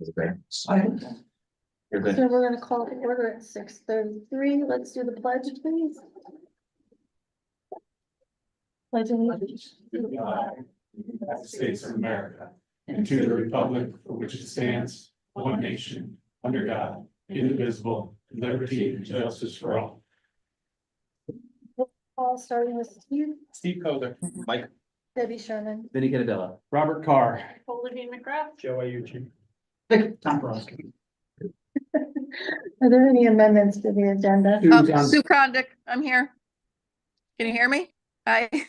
Is it great? You're good. So we're gonna call the order at 6:33. Let's do the pledge, please. Pledge allegiance. To the flag of the United States of America, and to the republic for which it stands, one nation, under God, indivisible, with liberty and justice for all. All starting with Steve, Steve Coder. Mike. Debbie Sherman. Vinnie Cannadella. Robert Carr. Olivia McGrath. Joe Ayucci. Tom Broski. Are there any amendments to the agenda? Sue Condick, I'm here. Can you hear me? Hi. Are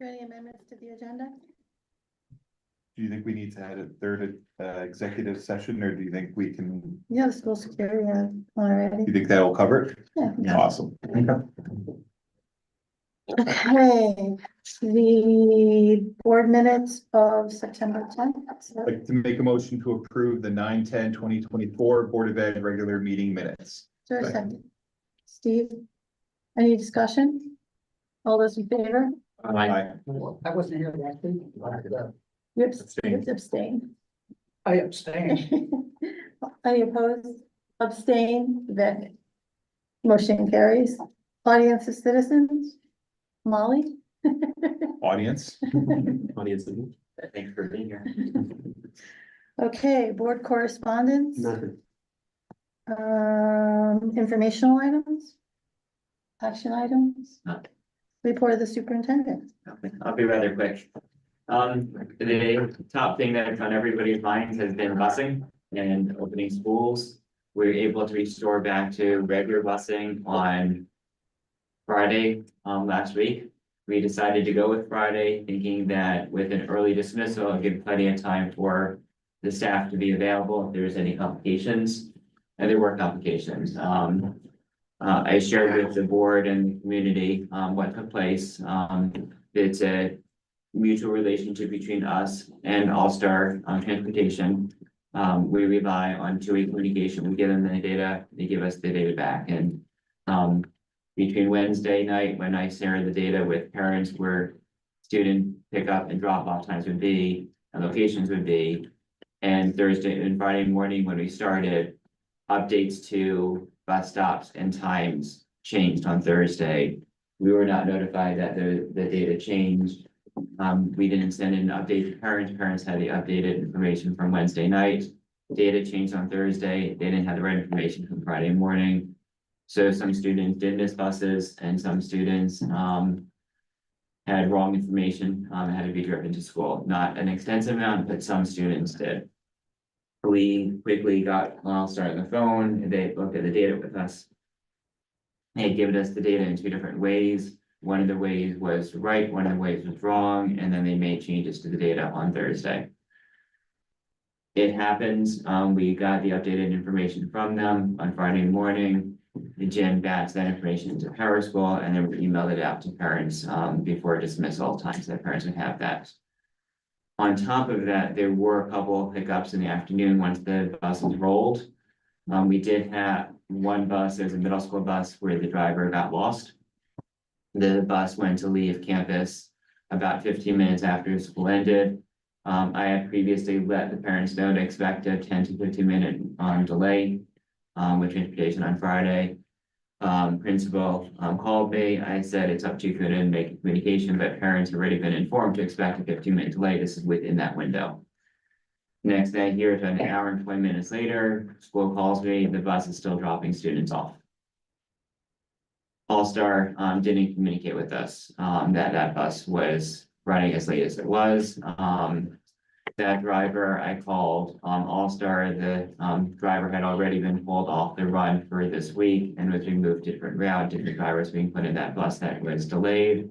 there any amendments to the agenda? Do you think we need to add a third executive session, or do you think we can, You have school security do already. you think that'll cover it? Yeah. Awesome. Okay, the board minutes of September 10th. I'd like to make a motion to approve the 9/10/2024 Board of Ed regular meeting minutes. Is there a second? Steve? Any discussion? All those in favor? Aye. I wasn't here last week. You Abstain. abstain. I abstained. Any opposed? Abstain, then motion carries. Audience of citizens? Molly? Audience, Audience, thanks for being here. Okay, board correspondence, Nothing. informational items? Action items? Nothing. Report of the superintendent. I'll be rather quick. The top thing that's on everybody's minds has been busing and opening schools. We were able to restore back to regular busing on Friday, last week. We decided to go with Friday, thinking that with an early dismissal, it'd give plenty of time for the staff to be available if there's any complications. And there were complications. I shared with the board and the community, what took place. It's a mutual relationship between us and All Star Transportation. We rely on two-way communication. We give them the data, they give us the data back. And between Wednesday night, when I shared the data with parents where student pickup and drop off times would be, and locations would be, and Thursday and Friday morning when we started, updates to bus stops and times changed on Thursday. We were not notified that the data changed. We didn't send an update to parents. Parents had the updated information from Wednesday night. Data changed on Thursday. They didn't have the right information from Friday morning. So some students did miss buses and some students had wrong information, had to be driven to school. Not an extensive amount, but some students did. We quickly got All Star on the phone, and they looked at the data with us. They had given us the data in two different ways. One of the ways was right, one of the ways was wrong, and then they made changes to the data on Thursday. It happens, we got the updated information from them on Friday morning. The gym bats that information into PowerSchool, and then we emailed it out to parents before dismissal times that parents would have that. On top of that, there were a couple of hiccups in the afternoon once the buses rolled. We did have one bus, there's a middle school bus where the driver got lost. The bus went to leave campus about 15 minutes after school ended. I had previously let the parents know to expect a 10 to 15 minute delay with transportation on Friday. Principal called me. I said it's up to you to make communication, but parents have already been informed to expect a 15-minute delay. This is within that window. Next day, here, an hour and 20 minutes later, school calls me. The bus is still dropping students off. All Star didn't communicate with us that bus was running as late as it was. That driver, I called All Star, the driver had already been pulled off the run for this week and was being moved to a different route, different drivers being put in that bus that was delayed.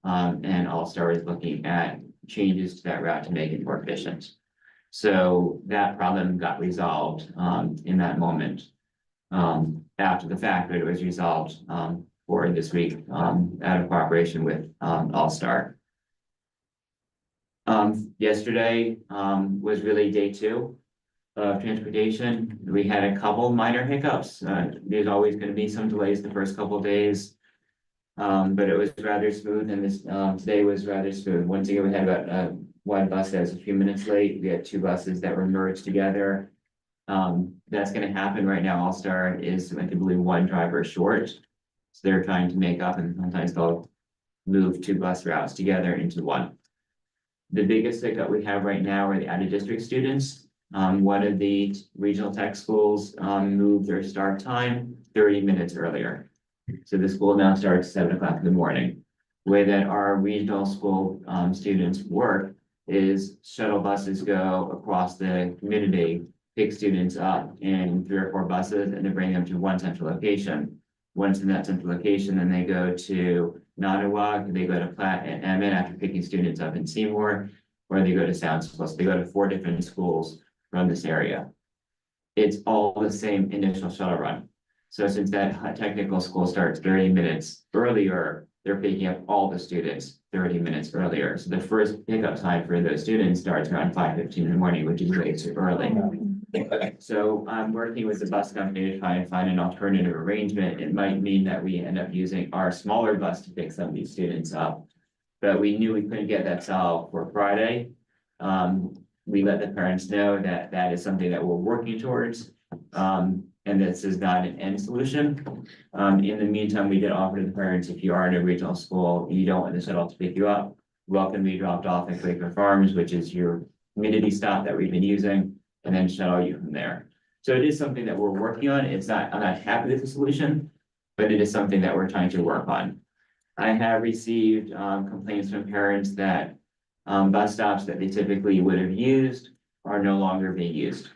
And All Star is looking at changes to that route to make it more efficient. So that problem got resolved in that moment. After the fact, but it was resolved for this week out of cooperation with All Star. Yesterday, was really day 2 of transportation. We had a couple minor hiccups. There's always going to be some delays the first couple of days. But it was rather smooth, and this, today was rather smooth. Once again, we had about one bus that was a few minutes late. We had two buses that were merged together. That's gonna happen right now. All-Star is, I believe, one driver short. So they're trying to make up, and sometimes they'll move two bus routes together into one. The biggest hiccup we have right now are the out-of-district students. One of the regional tech schools, moved their start time 30 minutes earlier. So the school now starts 7 o'clock in the morning. The way that our regional school, students work is shuttle buses go across the community, pick students up in 3 or 4 buses and then bring them to one central location. Once in that central location, then they go to Nottawa, they go to Platt and Emmett after picking students up in Seymour, or they go to Sound School. So they go to 4 different schools from this area. It's all the same initial shuttle run. So since that technical school starts 30 minutes earlier, they're picking up all the students 30 minutes earlier. So the first pickup time for those students starts around 5:15 in the morning, which is way too early. So I'm working with the bus company to try and find an alternative arrangement. It might mean that we end up using our smaller bus to pick some of these students up. But we knew we couldn't get that solved for Friday. We let the parents know that that is something that we're working towards. And this is not an end solution. In the meantime, we did offer to the parents, if you are in a regional school, you don't want the shuttle to pick you up, welcome to be dropped off at Quaker Farms, which is your community stop that we've been using, and then shuttle you from there. So it is something that we're working on. It's not, I'm not happy with the solution, but it is something that we're trying to work on. I have received complaints from parents that bus stops that they typically would have used are no longer being used.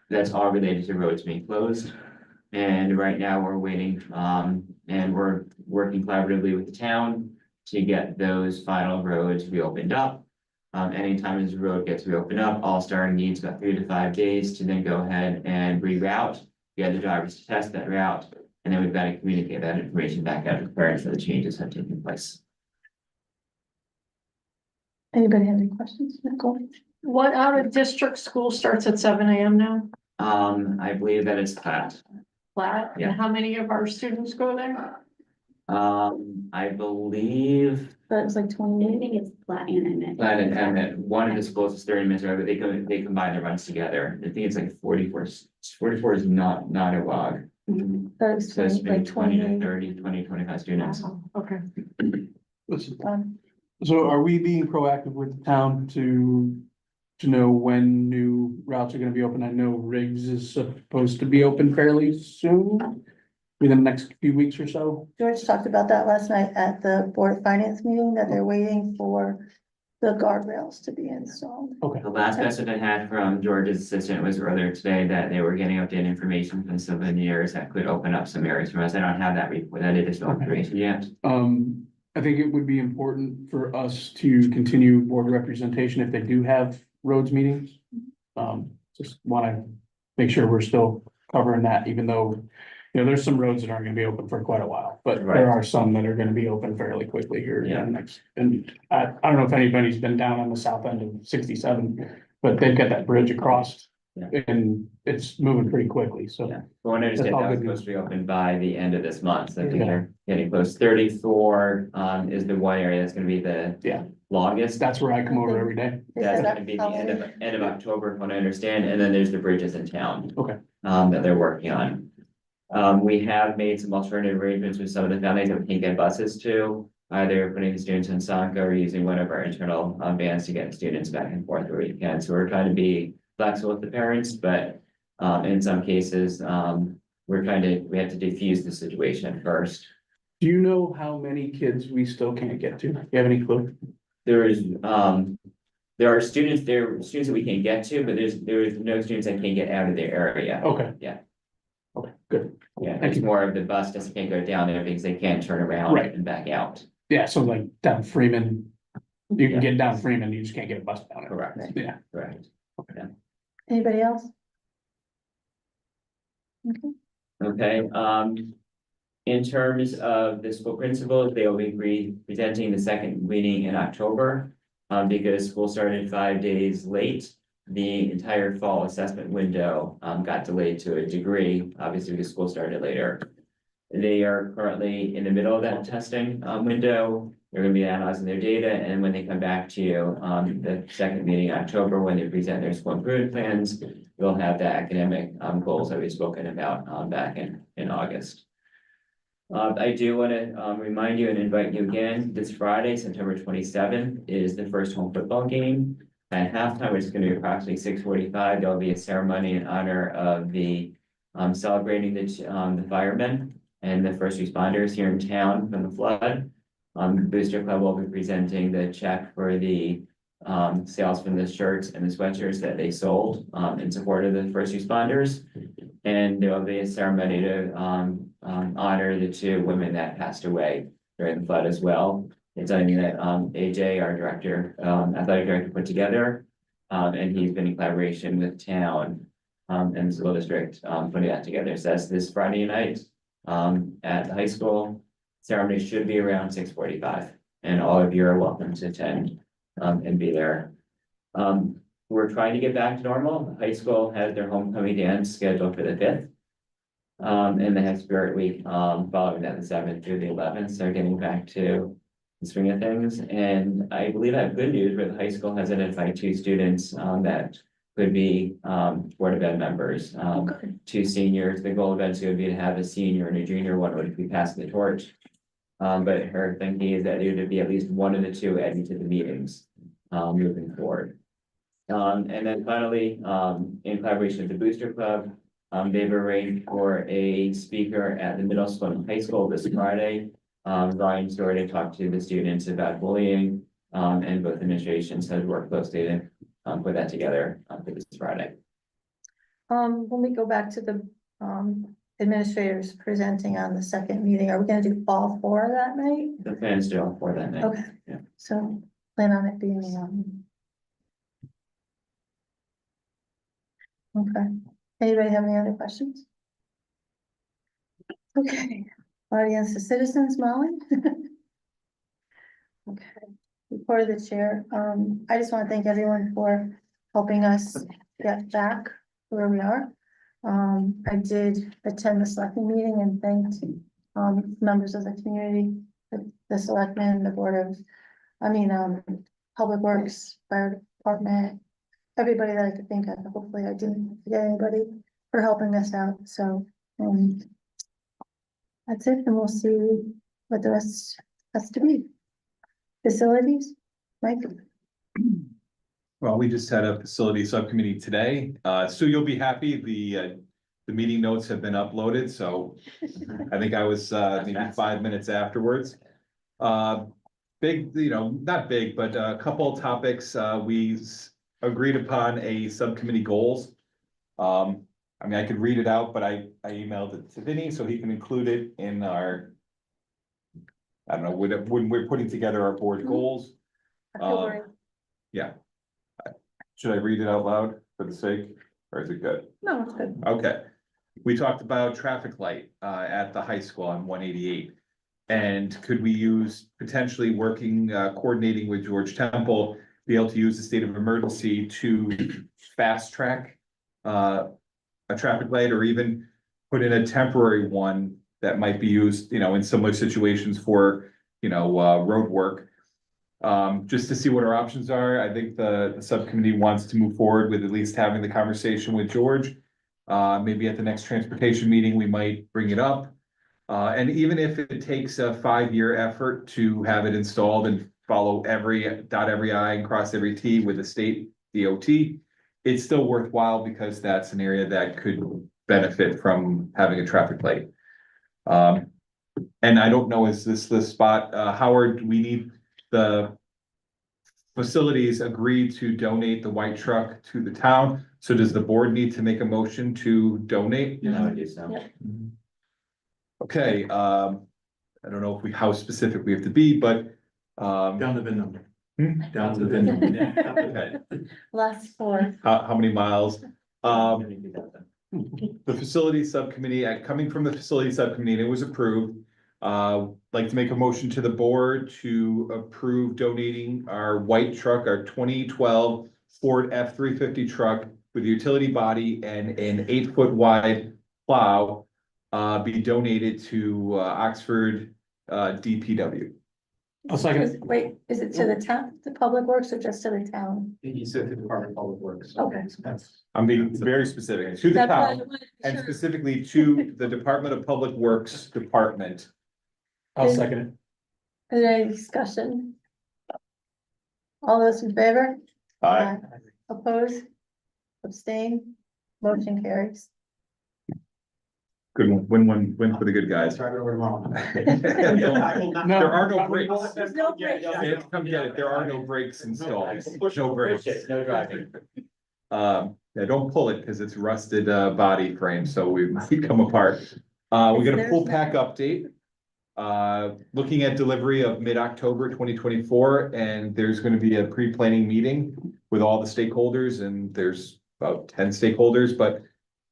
That's all related to roads being closed. And right now we're waiting, and we're working collaboratively with the town to get those final roads reopened up. Anytime this road gets reopened up, All-Star needs about 3 to 5 days to then go ahead and reroute. Get the drivers to test that route, and then we've got to communicate that information back out to the parents that the changes have taken place. Anybody have any questions? Nicole? What out of district school starts at 7 AM now? I believe that it's Platt. Flat? Yeah. And how many of our students go there? I believe That was like I 28. think it's Platt and Emmett. Platt and Emmett, one of the schools is 30 minutes away, but they combine their runs together. I think it's like 44. 44 is not a WOG. Mhm. That was So it's 20, like maybe 20 to 28. 30, 20, 25 students. Wow, okay. So are we being proactive with the town to know when new routes are gonna be open? I know Riggs is supposed to be open fairly soon, within the next few weeks or so. George talked about that last night at the Board of Finance meeting, that they're waiting for the guardrails to be installed. Okay, The last message I had from George's assistant was earlier today that they were getting updated information from some engineers that could open up some areas for us. I don't have that report, that additional Okay. information yet. I think it would be important for us to continue board representation if they do have roads meetings. Just wanna make sure we're still covering that, even though, there's some roads that aren't gonna be open for quite a while, but Right. there are some that are gonna be open fairly quickly here in Yeah. the next. And I don't know if anybody's been down on the south end of 67, but they've got that bridge across. Yeah. And it's moving pretty quickly, so. Yeah. But when I understand all that was good news. supposed to be open by the end of this month, so I think Yeah. they're getting close. 34 is the one area that's gonna be the Yeah. longest. That's where I come over every day. They That's said gonna be the that end of October, from what I understand, and then there's the bridges in town. Okay. That they're working on. We have made some alternative arrangements with some of the families that we can't get buses to. Either putting the students in Sanka or using one of our internal vans to get students back and forth where we can. So we're trying to be flexible with the parents, but in some cases, we have to diffuse the situation first. Do you know how many kids we still can't get to? You have any clue? There are students that we can get to, but there's no students that can get out of their area. Okay. Yeah. Okay, good. Yeah, Thank it's you. more of the bus just can't go down there because they can't turn around Right. and back out. Yeah, so like down Freeman, you Yeah. can get down Freeman, you just can't get a bus down it. Correct, Yeah, correct. Anybody else? Okay. Okay, in terms of the school principals, they will be presenting the second meeting in October. Because school started 5 days late, the entire fall assessment window, got delayed to a degree, obviously because school started later. They are currently in the middle of that testing, window. They're gonna be analyzing their data, and when they come back to you, the second meeting in October, when they present their school improvement plans, we'll have the academic, goals that we've spoken about, back in August. I do wanna, remind you and invite you again, this Friday, September 27th, is the first home football game. At halftime, which is gonna be approximately 6:45, there'll be a ceremony in honor of the, celebrating the firemen and the first responders here in town from the flood. Booster Club will be presenting the check for the, sales from the shirts and the sweatshirts that they sold, in support of the first responders. And there will be a ceremony to, honor the 2 women that passed away during the flood as well. It's something that, AJ, our director, athletic director, put together. And he's been in collaboration with town, and the school district, putting that together. So that's this Friday night, at the high school. Ceremony should be around 6:45, and all of you are welcome to attend, and be there. We're trying to get back to normal. High school has their homecoming dance scheduled for the 5th. And they have Spirit Week, following that, the 7th through the 11th, so getting back to the swing of things. And I believe I have good news, where the high school has identified 2 students, that could be, Board of Ed members. Okay. 2 seniors. The goal eventually would be to have a senior and a junior, one would be passing the torch. But her thinking is that there would be at least one of the 2 adding to the meetings, moving forward. And then finally, in collaboration with the Booster Club, they've arranged for a speaker at the middle school and high school this Friday. Ryan Story to talk to the students about bullying, and both administrations have worked closely to, put that together, for this Friday. When we go back to the, administrators presenting on the second meeting, are we gonna do all 4 that night? The plan is still for that night. Okay, Yeah. so plan on it being, okay. Anybody have any other questions? Okay, audience, the citizens, Molly? Okay, report of the chair, I just want to thank everyone for helping us get back where we are. I did attend the selectmen meeting and thanked, members of the community, the selectmen, the board of, Public Works, fire department, everybody that I could think of. Hopefully I didn't forget anybody for helping us out, so, that's it, and we'll see what the rest has to be. Facilities, Mike? Well, we just had a facility subcommittee today. Sue, you'll be happy. The meeting notes have been uploaded, so I think I was, maybe 5 minutes afterwards. Big, not big, but a couple topics, we agreed upon a subcommittee goals. I could read it out, but I emailed it to Vinny, so he can include it in our, I don't know, when we're putting together our board goals. October. Yeah. Should I read it out loud for the sake, or is it good? No, it's good. Okay, we talked about traffic light at the high school on 188. And could we use potentially working, coordinating with George Temple, be able to use the state of emergency to fast track a traffic light, or even put in a temporary one that might be used, in similar situations for, road work. Just to see what our options are. I think the subcommittee wants to move forward with at least having the conversation with George. Maybe at the next transportation meeting, we might bring it up. And even if it takes a 5-year effort to have it installed and follow dot every I and cross every T with the state DOT, it's still worthwhile, because that's an area that could benefit from having a traffic light. And I don't know, is this the spot, Howard, do we need the facilities agreed to donate the white truck to the town? So does the board need to make a motion to donate? I would do so. Yeah. Okay, I don't know how specific we have to be, but, Down the VIN number. Hmm? Down to the VIN number. Yeah. okay, Last 4. how many miles? The facility subcommittee, coming from the facility subcommittee, and it was approved. Like to make a motion to the board to approve donating our white truck, our 2012 Ford F-350 truck with a utility body and an 8-foot wide plow, be donated to Oxford DPW. I'll second. Wait, is it to the town, the public works or just to the town? You said the Department of Public Works. Okay. That's. I'm being very specific, to the That's why I town, wanted to be and sure. specifically to the Department of Public Works Department. I'll second it. Is there any discussion? All those in favor? Aye. Oppose? Abstain? Motion carries. Good one, win for the good guys. Try it over tomorrow. No. There are no breaks. There's no break. They have to come get it, there are no breaks installed, no breaks. No driving. Yeah, don't pull it, cause it's rusted, body frame, so we come apart. We got a pool pack update. Looking at delivery of mid-October 2024, and there's gonna be a pre-planning meeting with all the stakeholders, and there's about 10 stakeholders, but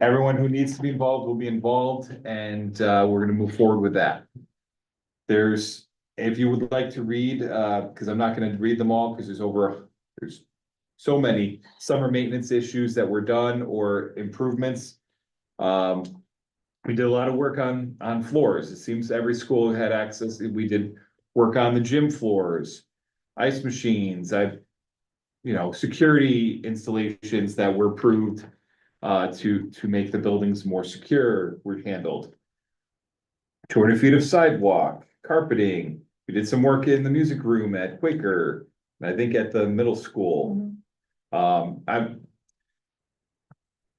everyone who needs to be involved will be involved, and, we're gonna move forward with that. There's, if you would like to read, cause I'm not gonna read them all, cause there's so many summer maintenance issues that were done or improvements. We did a lot of work on floors. It seems every school had access. We did work on the gym floors, ice machines. Security installations that were approved to make the buildings more secure were handled. 200 feet of sidewalk, carpeting. We did some work in the music room at Quaker, and I think at the middle school.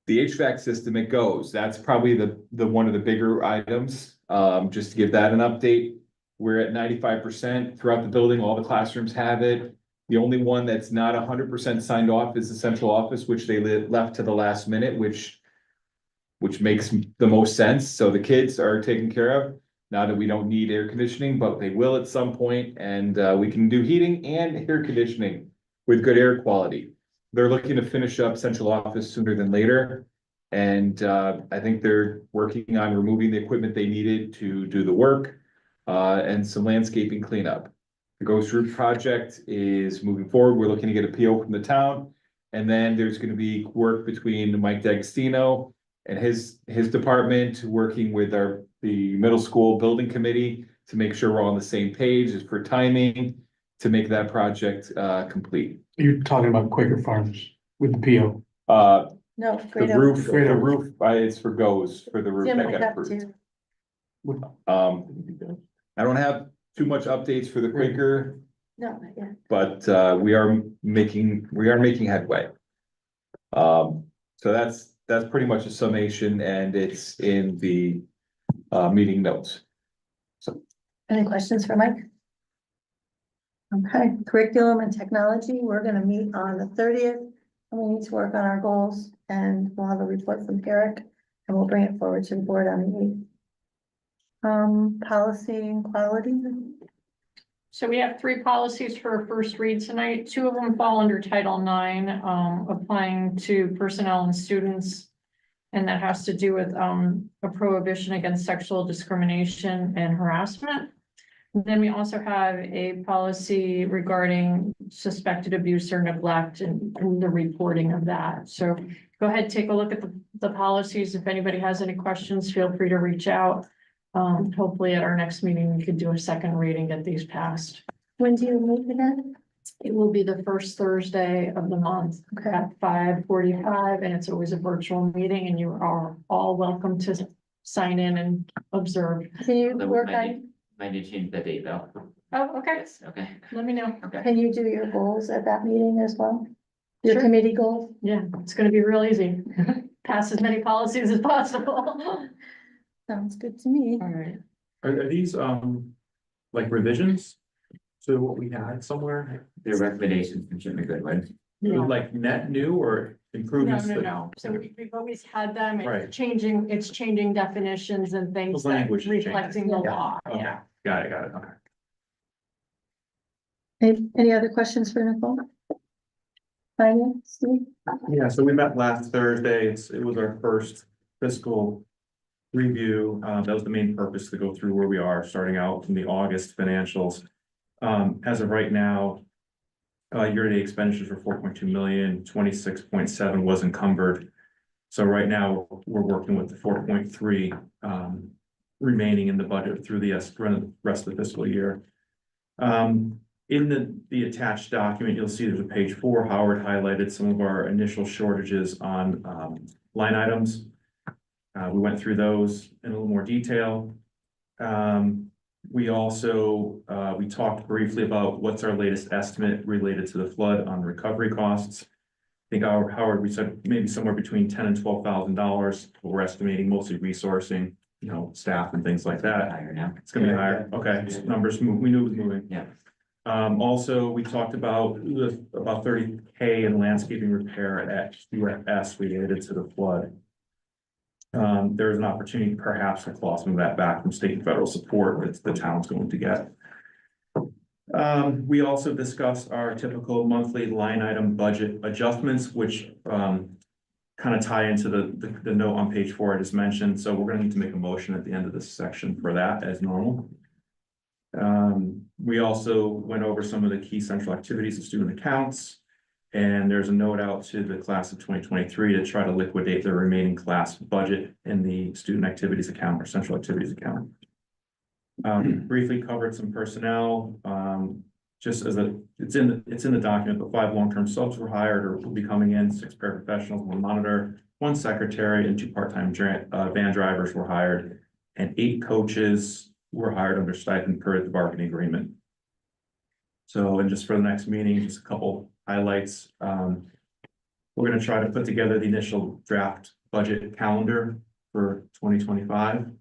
The HVAC system, it goes, that's probably the one of the bigger items, just to give that an update. We're at 95% throughout the building, all the classrooms have it. The only one that's not 100% signed off is the central office, which they left to the last minute, which makes the most sense, so the kids are taken care of. Now that we don't need air conditioning, but they will at some point, and we can do heating and air conditioning with good air quality. They're looking to finish up central office sooner than later. And I think they're working on removing the equipment they needed to do the work, and some landscaping cleanup. The Ghost Roof project is moving forward. We're looking to get a PO from the town. And then there's gonna be work between Mike D'Agostino and his department, working with the middle school building committee to make sure we're all on the same page as for timing to make that project complete. You're talking about Quaker Farms with the PO. No, The great. roof, Great. the roof, it's for goes for the roof Jim, that I got got approved. to, I don't have too much updates for the Quaker, no, not yet. but we are making headway. So that's pretty much a summation, and it's in the meeting notes. Any questions for Mike? Okay, curriculum and technology, we're gonna meet on the 30th. And we need to work on our goals, and we'll have a report from Eric, and we'll bring it forward to the board on the 8th. Policy and quality, So we have 3 policies for a first read tonight. 2 of them fall under Title IX, applying to personnel and students. And that has to do with a prohibition against sexual discrimination and harassment. Then we also have a policy regarding suspected abuse or neglect and the reporting of that. So go ahead, take a look at the policies. If anybody has any questions, feel free to reach out. Hopefully at our next meeting, we could do a second read and get these passed. when do you meet again? It will be the first Thursday of the month Okay, at 5:45, and it's always a virtual meeting, and you are all welcome to sign in and observe. can you That work might on, Might need to change the date though. Oh, okay, Yes, okay, let me know. okay. can you do your goals at that meeting as well? Your Sure. committee goals? Yeah, it's gonna be real easy. Pass as many policies as possible. Sounds good to me. All right. Are these, like revisions to what we had somewhere? Their recommendations from Jim McGoodwin. No, Like net new or improvements? no, that- no. So we've always had them. Right. It's changing definitions and things The that language is changing. reflecting the Yeah. law. Okay, Yeah. got it, okay. Any other questions for Nicole? Finance, Steve? Yeah, so we met last Thursday. It was our first fiscal review. That was the main purpose, to go through where we are, starting out from the August financials. As of right now, year-to-date expenditures were 4.2 million, 26.7 was encumbered. So right now, we're working with the 4.3 remaining in the budget through the rest of the fiscal year. In the attached document, you'll see there's a page 4, Howard highlighted some of our initial shortages on, line items. We went through those in a little more detail. We also, we talked briefly about what's our latest estimate related to the flood on recovery costs. I think Howard, we said maybe somewhere between $10,000 and $12,000, we're estimating, mostly resourcing, staff and things like that. Higher now. It's gonna be higher, okay, numbers move, we knew it was moving. Yeah. Also, we talked about about 30K in landscaping repair at QS related to the flood. There's an opportunity perhaps to claw some of that back from state and federal support that the town's going to get. We also discussed our typical monthly line item budget adjustments, which kind of tie into the note on page 4 I just mentioned. So we're gonna need to make a motion at the end of this section for that as normal. We also went over some of the key central activities of student accounts. And there's a note out to the class of 2023 to try to liquidate the remaining class budget in the student activities account or central activities account. Briefly covered some personnel, just as it's in the document, but 5 long-term subs were hired or will be coming in, 6 paraprofessionals, 1 monitor, 1 secretary, and 2 part-time van drivers were hired, and 8 coaches were hired under stipend per the bargaining agreement. So, and just for the next meeting, just a couple highlights. We're gonna try to put together the initial draft budget calendar for 2025.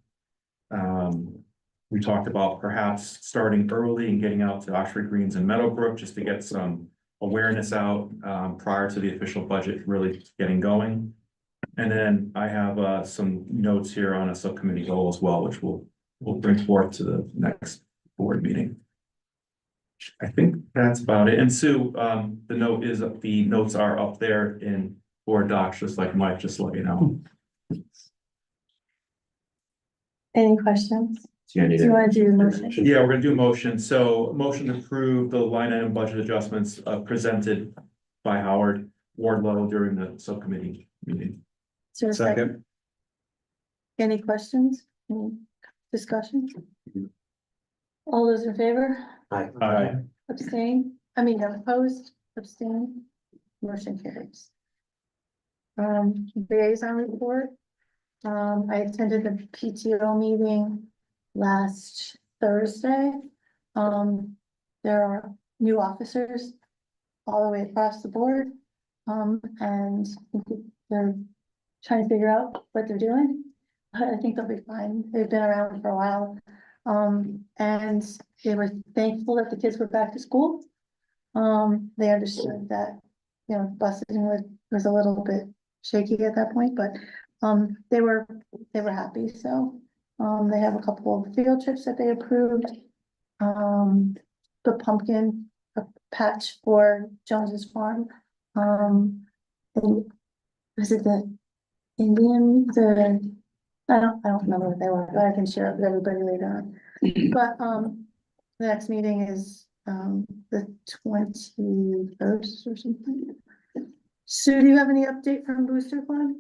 We talked about perhaps starting early and getting out to Oxford Greens and Meadowbrook just to get some awareness out prior to the official budget really getting going. And then I have some notes here on a subcommittee goal as well, which we'll bring forth to the next board meeting. I think that's about it. And Sue, the notes are up there in board docs, just like Mike, just to let you know. Any questions? So you're gonna Do do you that. want to do the motion? Yeah, we're gonna do a motion. So motion to approve the line item budget adjustments presented by Howard Wardlow during the subcommittee meeting. Is there a second? Any questions? Any discussion? All those in favor? Aye. Abstain? Opposed? Abstain? Motion carries. Liaison report. I attended the PTO meeting last Thursday. There are new officers all the way across the board. And they're trying to figure out what they're doing. I think they'll be fine. They've been around for a while. And they were thankful that the kids were back to school. They understood that, busing was a little bit shaky at that point, but they were happy. So they have a couple of field trips that they approved. The pumpkin patch for Jones's farm. And was it the Indian, I don't remember what they were, but I can share it with everybody later on. But the next meeting is the 21st or something. Sue, do you have any update from Booster Club?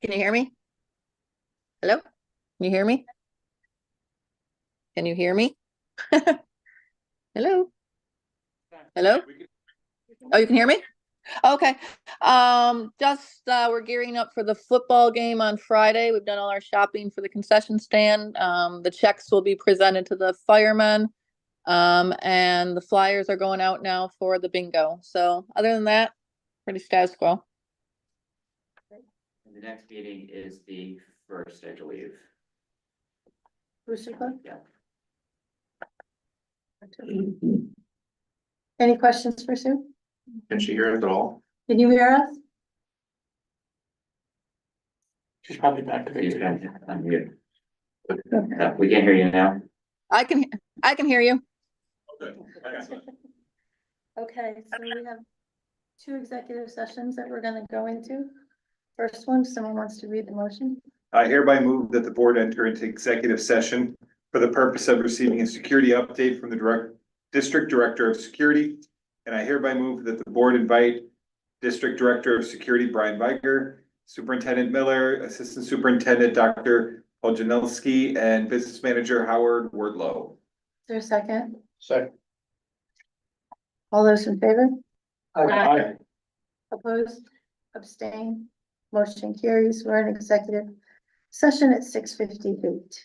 Can you hear me? Hello? Can you hear me? Can you hear me? Hello? Hello? Oh, you can hear me? Okay. We're gearing up for the football game on Friday. We've done all our shopping for the concession stand. The checks will be presented to the firemen. And the flyers are going out now for the bingo. So other than that, pretty status quo. The next meeting is the 1st, I believe. Booster Club? Yeah. Any questions for Sue? Can she hear us at all? Can you hear us? She's probably back to You Facebook. can unmute. Okay. We can hear you now. I can hear you. Okay, so we have 2 executive sessions that we're gonna go into. First one, someone wants to read the motion. I hereby move that the board enter into executive session for the purpose of receiving a security update from the District Director of Security. And I hereby move that the board invite District Director of Security Brian Viger, Superintendent Miller, Assistant Superintendent Dr. Poljanowski, and Business Manager Howard Wardlow. Is there a second? Second. All those in favor? Aye. Opposed? Abstain? Motion carries. We're in executive session at 6:58.